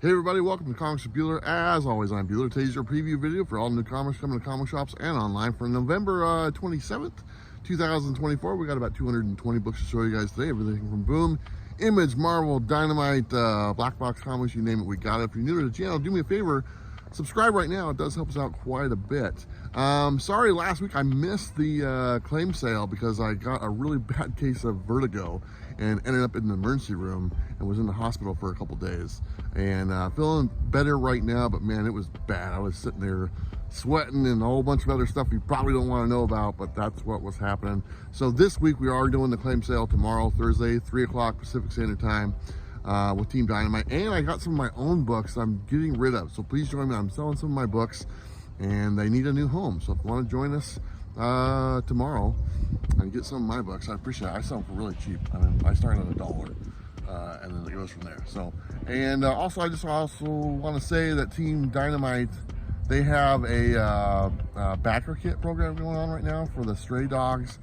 Hey everybody, welcome to Comics with Bueller. As always, I'm Bueller. Today's your preview video for all new comics coming to comic shops and online for November 27th, 2024. We got about 220 books to show you guys today. Everything from Boom, Image, Marvel, Dynamite, Blackbox comics, you name it, we got it. If you're new to the channel, do me a favor, subscribe right now. It does help us out quite a bit. Sorry, last week I missed the claim sale because I got a really bad case of vertigo and ended up in the emergency room and was in the hospital for a couple days. And feeling better right now, but man, it was bad. I was sitting there sweating and a whole bunch of other stuff you probably don't want to know about, but that's what was happening. So this week we are doing the claim sale tomorrow, Thursday, 3 o'clock Pacific Standard Time. With Team Dynamite, and I got some of my own books I'm getting rid of, so please join me. I'm selling some of my books and they need a new home, so if you want to join us tomorrow and get some of my books, I appreciate it. I sell them for really cheap. I mean, I start at $1 and then it goes from there. So, and also I just also want to say that Team Dynamite, they have a backer kit program going on right now for the Stray Dogs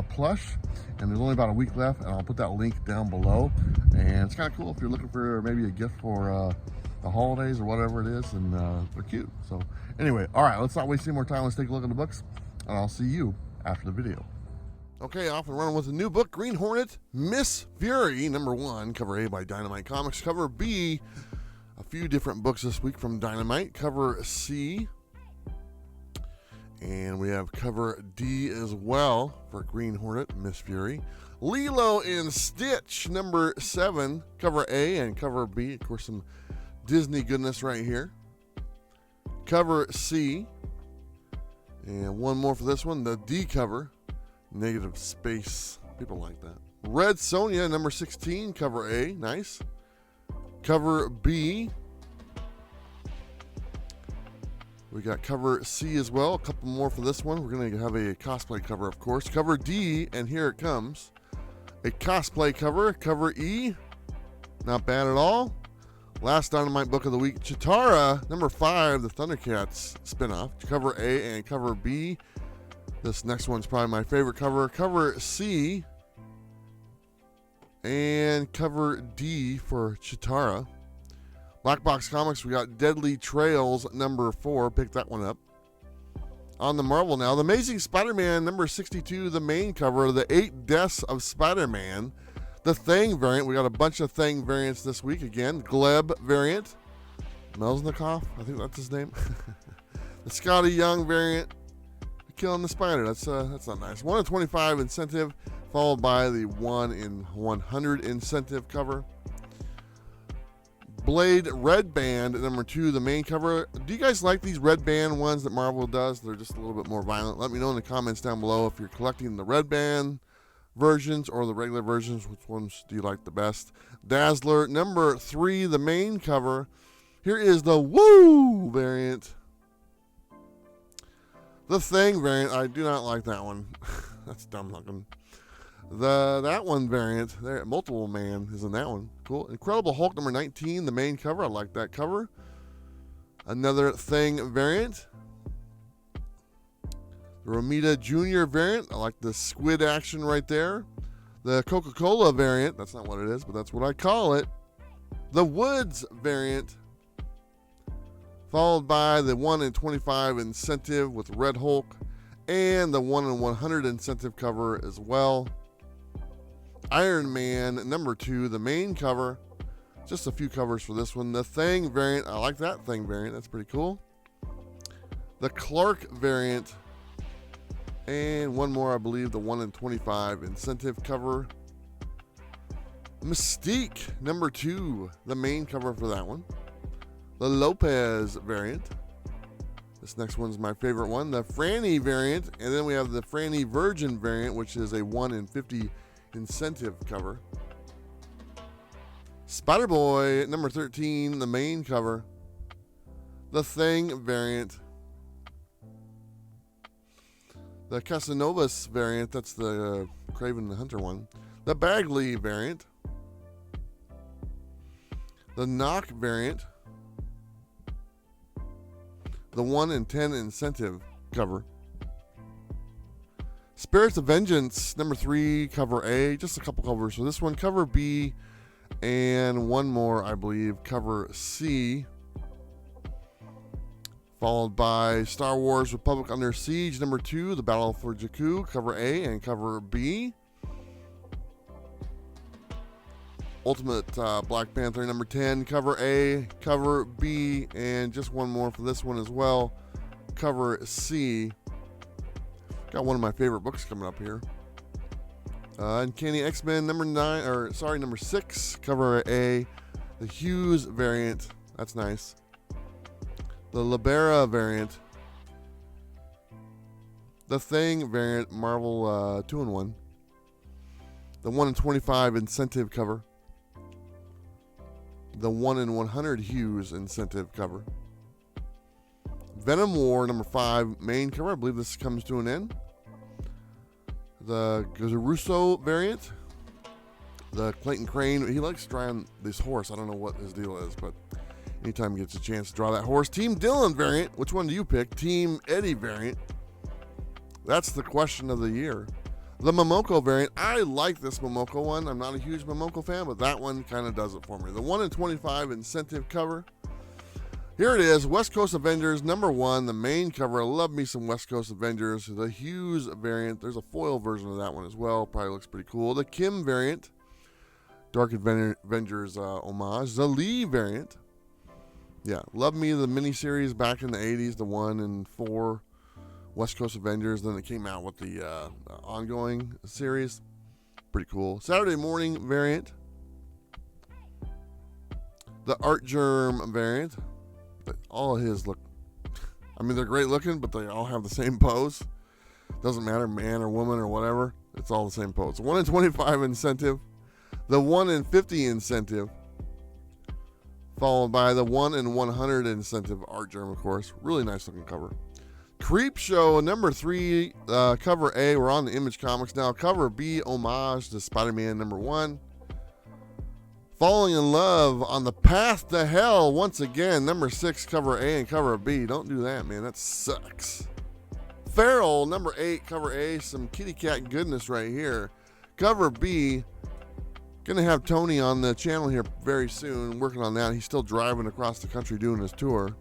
plush, and there's only about a week left, and I'll put that link down below. And it's kind of cool if you're looking for maybe a gift for the holidays or whatever it is, and they're cute. So anyway, all right, let's not waste any more time. Let's take a look at the books, and I'll see you after the video. Okay, off and running with a new book, Green Hornet, Miss Fury, number 1, cover A by Dynamite Comics, cover B, a few different books this week from Dynamite, cover C, and we have cover D as well for Green Hornet, Miss Fury. Lilo and Stitch, number 7, cover A and cover B. Of course, some Disney goodness right here. Cover C. And one more for this one, the D cover, Negative Space. People like that. Red Sonja, number 16, cover A. Nice. Cover B. We got cover C as well. A couple more for this one. We're going to have a cosplay cover, of course. Cover D, and here it comes. A cosplay cover. Cover E. Not bad at all. Last Dynamite book of the week, Chitara, number 5, the Thundercats spinoff. Cover A and cover B. This next one's probably my favorite cover. Cover C. And cover D for Chitara. Blackbox Comics, we got Deadly Trails, number 4. Pick that one up. On the Marvel now, The Amazing Spider-Man, number 62, the main cover, The 8 Deaths of Spider-Man. The Thing variant, we got a bunch of Thing variants this week again. Gleb variant. Melznikov, I think that's his name. The Scotty Young variant. Killing the Spider, that's not nice. 1 in 25 incentive, followed by the 1 in 100 incentive cover. Blade Red Band, number 2, the main cover. Do you guys like these red band ones that Marvel does? They're just a little bit more violent. Let me know in the comments down below if you're collecting the red band versions or the regular versions. Which ones do you like the best? Dazzler, number 3, the main cover. Here is the Woo variant. The Thing variant, I do not like that one. That's dumb looking. That one variant there, Multiple Man is in that one. Cool. Incredible Hulk number 19, the main cover. I like that cover. Another Thing variant. The Romita Jr. variant. I like the squid action right there. The Coca-Cola variant. That's not what it is, but that's what I call it. The Woods variant. Followed by the 1 in 25 incentive with Red Hulk. And the 1 in 100 incentive cover as well. Iron Man, number 2, the main cover. Just a few covers for this one. The Thing variant, I like that Thing variant. That's pretty cool. The Clark variant. And one more, I believe, the 1 in 25 incentive cover. Mystique, number 2, the main cover for that one. The Lopez variant. This next one's my favorite one. The Franny variant. And then we have the Franny Virgin variant, which is a 1 in 50 incentive cover. Spider-Boy, number 13, the main cover. The Thing variant. The Casanovas variant, that's the Craven the Hunter one. The Bagley variant. The Knock variant. The 1 in 10 incentive cover. Spirits of Vengeance, number 3, cover A. Just a couple covers for this one. Cover B And one more, I believe, cover C. Followed by Star Wars Republic Under Siege, number 2, The Battle for Jakku, cover A and cover B. Ultimate Black Panther, number 10, cover A, cover B, and just one more for this one as well, cover C. Got one of my favorite books coming up here. Uncanny X-Men, number 6, cover A, the Hughes variant, that's nice. The Libera variant, the Thing variant, Marvel 2-in-1, the 1 in 25 incentive cover, the 1 in 100 Hughes incentive cover, Venom War number 5 main cover. I believe this comes to an end. The Gazaruso variant, the Clayton Crane. He likes drawing this horse. I don't know what his deal is, but anytime he gets a chance to draw that horse. Team Dylan variant. Which one do you pick? Team Eddie variant. That's the question of the year. The Momoko variant. I like this Momoko one. I'm not a huge Momoko fan, but that one kind of does it for me. The 1 in 25 incentive cover. Here it is. West Coast Avengers number 1, the main cover. I love me some West Coast Avengers. The Hughes variant. There's a foil version of that one as well. Probably looks pretty cool. The Kim variant. Dark Avengers homage. The Lee variant. Yeah, love me the miniseries back in the 80s, the 1 and 4 West Coast Avengers. Then it came out with the ongoing series. Pretty cool. Saturday Morning variant. The Art Germ variant. All of his look, I mean, they're great looking, but they all have the same pose. Doesn't matter, man or woman or whatever. It's all the same pose. 1 in 25 incentive. The 1 in 50 incentive. Followed by the 1 in 100 incentive Art Germ, of course. Really nice looking cover. Creep Show number 3, cover A. We're on the Image Comics now. Cover B, homage to Spider-Man number 1. Falling in Love on the Path to Hell once again. Number 6, cover A and cover B. Don't do that, man. That sucks. Feral number 8, cover A. Some kitty cat goodness right here. Cover B. Gonna have Tony on the channel here very soon, working on that. He's still driving across the country doing his tour.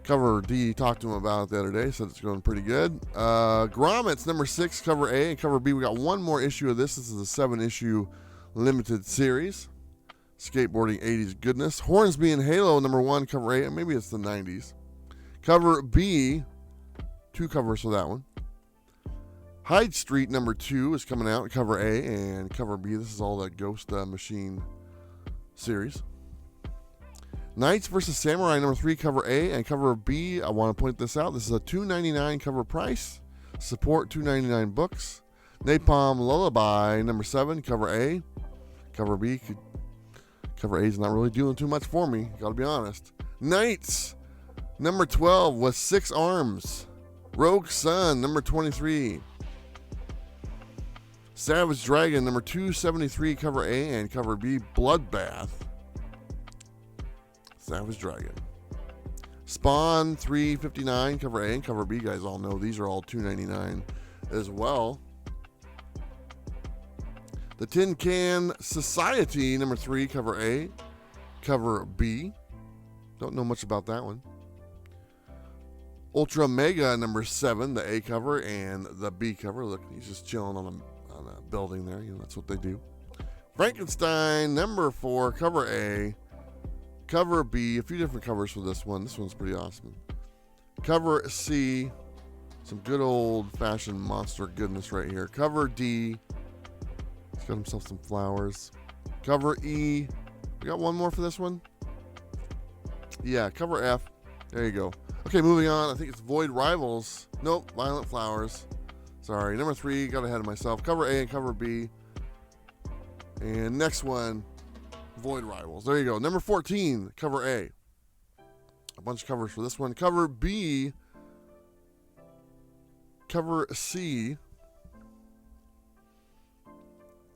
Cover D, talked to him about it the other day, said it's going pretty good. Grommets number 6, cover A and cover B. We got one more issue of this. This is a 7-issue limited series. Skateboarding 80s goodness. Hornsby and Halo number 1, cover A, and maybe it's the 90s. Cover B, 2 covers for that one. Hyde Street number 2 is coming out, cover A and cover B. This is all the Ghost Machine series. Knights vs. Samurai number 3, cover A and cover B. I want to point this out. This is a $2.99 cover price. Support $2.99 books. Napalm Lullaby number 7, cover A. Cover B. Cover A is not really doing too much for me, gotta be honest. Knights number 12 with 6 arms. Rogue Sun number 23. Savage Dragon number 273, cover A and cover B. Bloodbath. Savage Dragon. Spawn 359, cover A and cover B. You guys all know these are all $2.99 as well. The Tin Can Society number 3, cover A, cover B. Don't know much about that one. Ultra Mega number 7, the A cover and the B cover. Look, he's just chilling on a building there. You know, that's what they do. Frankenstein number 4, cover A, cover B. A few different covers for this one. This one's pretty awesome. Cover C. Some good old-fashioned monster goodness right here. Cover D. He's got himself some flowers. Cover E. We got one more for this one? Yeah, cover F. There you go. Okay, moving on. I think it's Void Rivals. Nope, Violent Flowers. Sorry, number 3, got ahead of myself. Cover A and cover B. And next one, Void Rivals. There you go. Number 14, cover A. A bunch of covers for this one. Cover B. Cover C.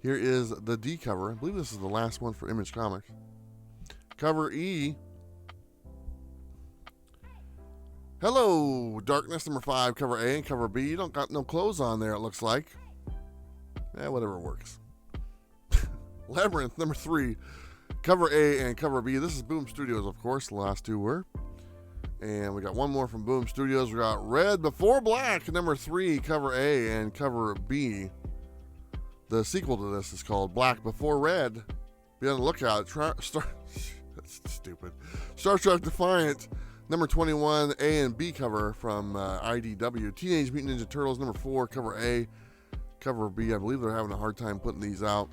Here is the D cover. I believe this is the last one for Image Comics. Cover E. Hello, Darkness number 5, cover A and cover B. You don't got no clothes on there, it looks like. Whatever works. Labyrinth, number 3, cover A and cover B. This is Boom Studios, of course. The last two were. And we got one more from Boom Studios. We got Red Before Black, number 3, cover A and cover B. The sequel to this is called Black Before Red. Be on the lookout. That's stupid. Star Trek Defiant, number 21, A and B cover from IDW. Teenage Mutant Ninja Turtles, number 4, cover A, cover B. I believe they're having a hard time putting these out.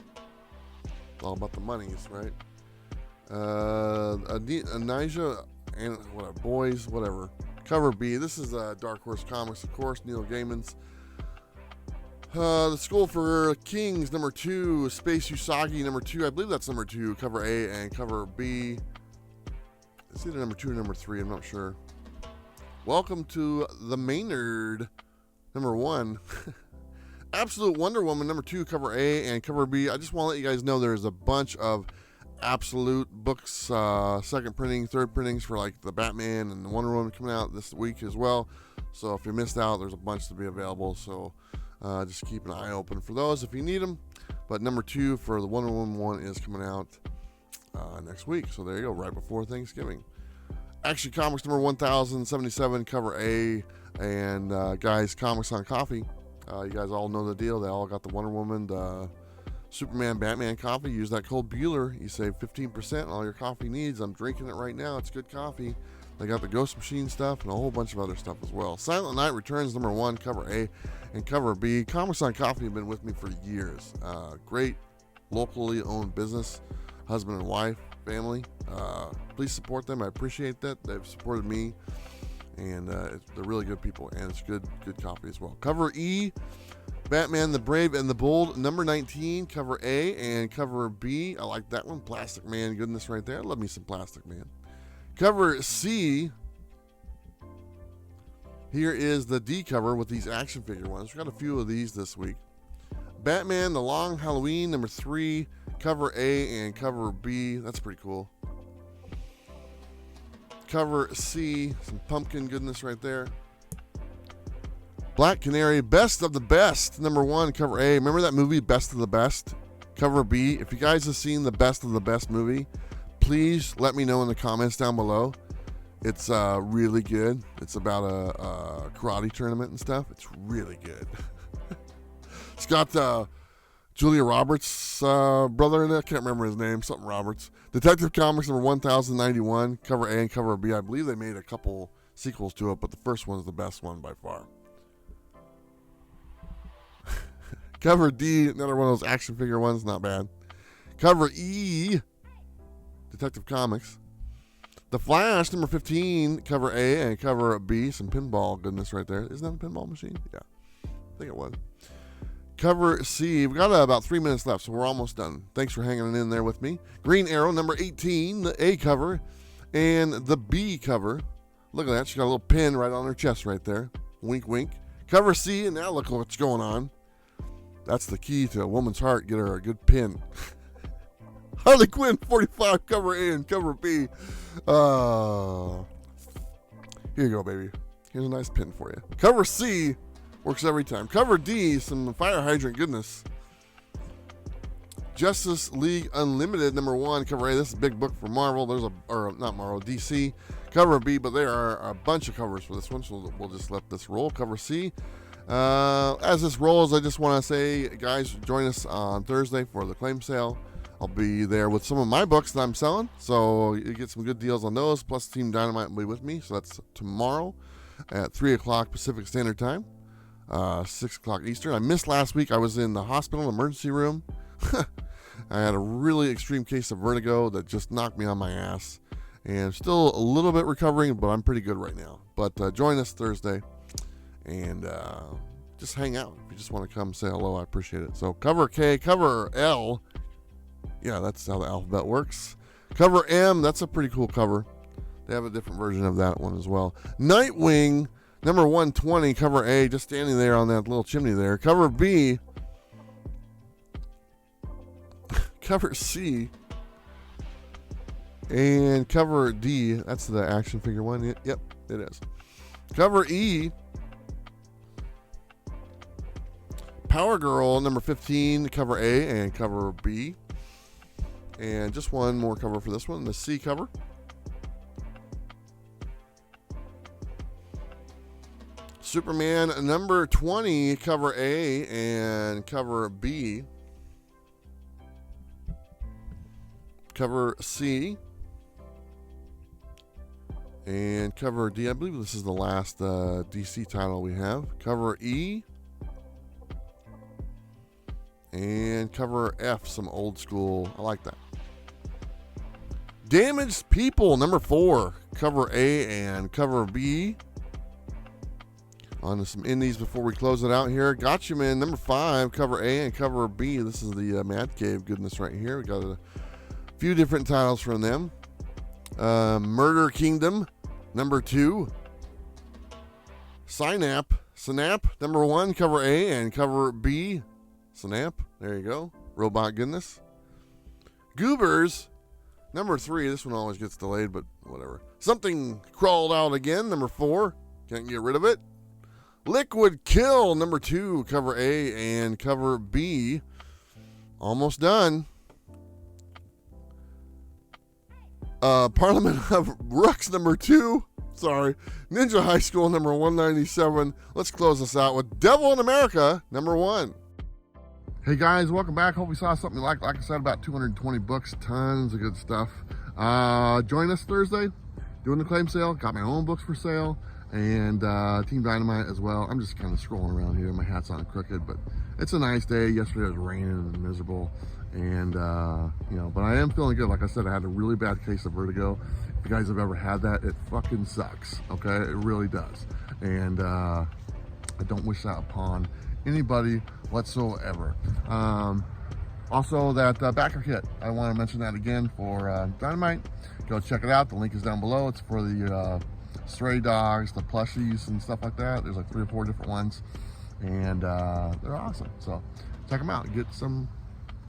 It's all about the monies, right? Anija and whatever, boys, whatever. Cover B. This is Dark Horse Comics, of course. Neil Gaiman's. The School for Kings, number 2. Space Usagi, number 2. I believe that's number 2. Cover A and cover B. It's either number 2 or number 3. I'm not sure. Welcome to the Maynard, number 1. Absolute Wonder Woman, number 2, cover A and cover B. I just want to let you guys know there's a bunch of Absolute books, second printing, third printings for like the Batman and the Wonder Woman coming out this week as well. So if you missed out, there's a bunch to be available. So just keep an eye open for those if you need them. But number 2 for the Wonder Woman one is coming out next week. So there you go, right before Thanksgiving. Action Comics number 1077, cover A, and guys, Comics on Coffee. You guys all know the deal. They all got the Wonder Woman, the Superman, Batman coffee. Use that code Bueller. You save 15% on all your coffee needs. I'm drinking it right now. It's good coffee. They got the Ghost Machine stuff and a whole bunch of other stuff as well. Silent Night Returns, number 1, cover A and cover B. Comics on Coffee have been with me for years. Great locally owned business, husband and wife, family. Please support them. I appreciate that. They've supported me, and they're really good people, and it's good coffee as well. Cover E, Batman the Brave and the Bold, number 19, cover A and cover B. I like that one. Plastic Man, goodness right there. Love me some Plastic Man. Cover C, here is the D cover with these action figure ones. We got a few of these this week. Batman the Long Halloween, number 3, cover A and cover B. That's pretty cool. Cover C, some pumpkin goodness right there. Black Canary, Best of the Best, number 1, cover A. Remember that movie, Best of the Best? Cover B. If you guys have seen the Best of the Best movie, please let me know in the comments down below. It's really good. It's about a karate tournament and stuff. It's really good. It's got Julia Roberts' brother in it. I can't remember his name. Something Roberts. Detective Comics number 1091, cover A and cover B. I believe they made a couple sequels to it, but the first one's the best one by far. Cover D, another one of those action figure ones, not bad. Cover E, Detective Comics. The Flash, number 15, cover A and cover B. Some pinball goodness right there. Isn't that a pinball machine? Yeah, I think it was. Cover C, we've got about 3 minutes left, so we're almost done. Thanks for hanging in there with me. Green Arrow, number 18, the A cover, and the B cover. Look at that, she got a little pin right on her chest right there. Wink, wink. Cover C, and now look what's going on. That's the key to a woman's heart. Get her a good pin. Harley Quinn, 45, cover A and cover B. Here you go, baby. Here's a nice pin for you. Cover C works every time. Cover D, some fire hydrant goodness. Justice League Unlimited, number 1, cover A. This is a big book for Marvel. Not Marvel, DC. Cover B, but there are a bunch of covers for this one, so we'll just let this roll. Cover C. As this rolls, I just want to say, guys, join us on Thursday for the claim sale. I'll be there with some of my books that I'm selling, so you get some good deals on those. Plus, Team Dynamite will be with me, so that's tomorrow at 3 o'clock Pacific Standard Time, 6 o'clock Eastern. I missed last week. I was in the hospital emergency room. I had a really extreme case of vertigo that just knocked me on my ass, and still a little bit recovering, but I'm pretty good right now. But join us Thursday, and just hang out. If you just want to come say hello, I appreciate it. So cover K, cover L. Yeah, that's how the alphabet works. Cover M, that's a pretty cool cover. They have a different version of that one as well. Nightwing, number 120, cover A, just standing there on that little chimney there. Cover B. Cover C. And cover D, that's the action figure one. Yep, it is. Cover E. Power Girl, number 15, cover A and cover B. And just one more cover for this one, the C cover. Superman number 20, cover A and cover B. Cover C. And cover D. I believe this is the last DC title we have. Cover E. And cover F, some old school. I like that. Damaged People, number 4. Cover A and cover B. On to some indies before we close it out here. Gotcha Man, number 5. Cover A and cover B. This is the Mad Cave goodness right here. We got a few different titles from them. Murder Kingdom, number 2. Synap, number 1. Cover A and cover B. Snap, there you go. Robot goodness. Goobers, number 3. This one always gets delayed, but whatever. Something Crawled Out Again, number 4. Can't get rid of it. Liquid Kill, number 2. Cover A and cover B. Almost done. Parliament of Rooks, number 2. Sorry. Ninja High School, number 197. Let's close this out with Devil in America, number 1. Hey guys, welcome back. Hope you saw something like I said, about 220 books, tons of good stuff. Join us Thursday, doing the claim sale. Got my own books for sale, and Team Dynamite as well. I'm just kind of scrolling around here. My hat's on crooked, but it's a nice day. Yesterday it was raining and miserable, and you know, but I am feeling good. Like I said, I had a really bad case of vertigo. If you guys have ever had that, it fucking sucks. Okay, it really does, and I don't wish that upon anybody whatsoever. Also, that backer kit, I want to mention that again for Dynamite. Go check it out. The link is down below. It's for the stray dogs, the plushies and stuff like that. There's like 3 or 4 different ones, and they're awesome. So check them out. Get some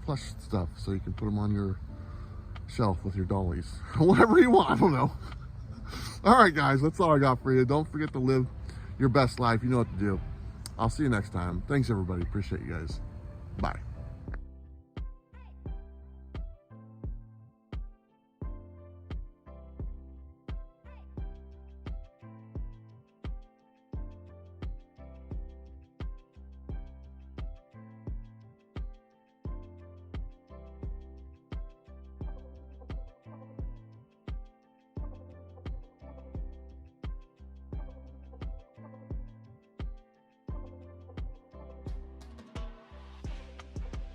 plush stuff so you can put them on your shelf with your dollies. Whatever you want, I don't know. All right, guys, that's all I got for you. Don't forget to live your best life. You know what to do. I'll see you next time. Thanks, everybody. Appreciate you guys. Bye.